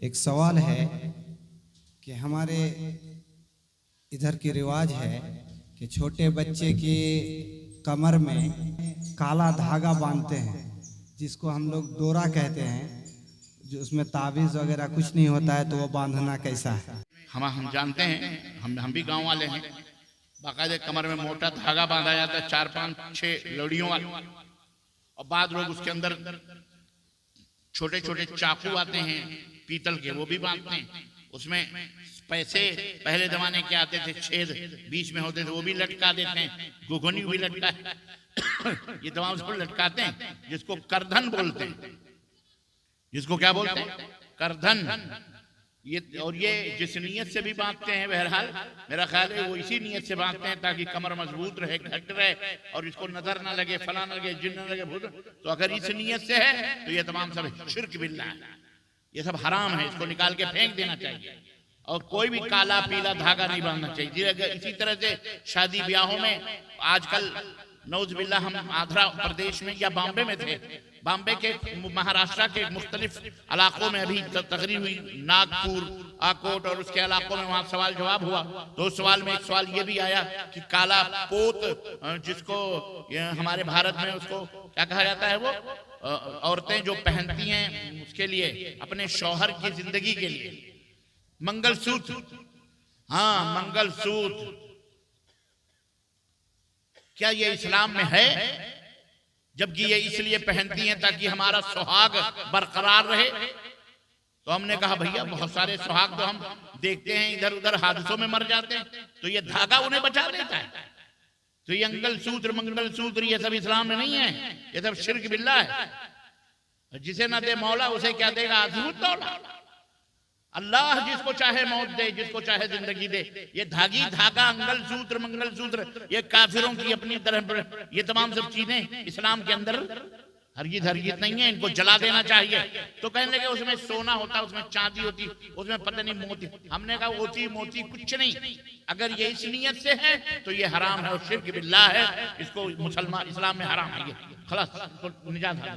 एक सवाल है कि हमारे इधर की रिवाज है कि छोटे बच्चे की कमर में काला धागा बांधते हैं, जिसको हम लोग डोरा कहते हैं, जो उसमें ताबीज़ वगैरह कुछ नहीं होता है, तो वो बांधना कैसा है? हम जानते हैं, हम भी गांव वाले हैं। बाकायदे कमर में मोटा धागा बांधा जाता है, 4-5-6 लड़ियों वाला, और बाद लोग उसके अंदर छोटे छोटे चाकू आते हैं पीतल के, वो भी बांधते हैं। उसमें पैसे पहले जमाने के आते थे, छेद बीच में होते थे, वो भी लटका देते हैं। घुघनी भी लटका ये तमाम सब लटकाते हैं, जिसको करधन बोलते हैं। जिसको क्या बोलते हैं? करधन। ये और ये जिस नियत से भी बांधते हैं, बहरहाल मेरा ख्याल है वो इसी नियत से बांधते हैं ताकि कमर मजबूत रहे, घट रहे, और इसको नजर ना लगे, फला ना लगे, जिन ना लगे, भूत। तो अगर इस नियत से है तो ये तमाम सब शिर्क बिल्लाह है, ये सब हराम है, इसको निकाल के फेंक देना चाहिए। और कोई भी काला पीला धागा नहीं बांधना चाहिए। इसी तरह से शादी ब्याहों में आजकल नौज़बिल्लाह, हम आंध्र प्रदेश में या बॉम्बे में थे, बॉम्बे के महाराष्ट्र के मुख्तलिफ इलाकों में अभी तकरीर हुई, नागपुर, आकोट और उसके इलाकों में, वहाँ सवाल जवाब हुआ। तो उस सवाल में एक सवाल ये भी आया कि काला पोत, जिसको हमारे भारत में उसको क्या कहा जाता है, वो औरतें जो पहनती हैं उसके लिए, अपने शौहर की जिंदगी के लिए, मंगलसूत्र। हाँ, मंगलसूत्र, क्या ये इस्लाम में है? जबकि ये इसलिए पहनती हैं ताकि हमारा सुहाग बरकरार रहे। तो हमने कहा भैया बहुत सारे सुहाग तो हम देखते हैं इधर उधर हादसों में मर जाते हैं, तो ये धागा उन्हें बचा देता है। तो ये मंगलसूत्र ये सब इस्लाम में नहीं है, ये सब शिर्क बिल्लाह है। जिसे ना दे मौला उसे क्या देगा आज़मूद दौला। अल्लाह जिसको चाहे मौत दे, जिसको चाहे जिंदगी दे। ये धागा, मंगलसूत्र ये काफिरों की अपनी तरह, ये तमाम सब चीजें इस्लाम के अंदर हरगिज़ नहीं है, इनको जला देना चाहिए। तो कहने लगे उसमें सोना होता, उसमें चांदी होती, उसमें पता नहीं मोती। हमने कहा मोती कुछ नहीं, अगर ये इस नियत से है तो ये हराम है और शिर्क बिल्लाह है, इसको मुसलमान इस्लाम में हराम है, ये खलास, इसको निजात है।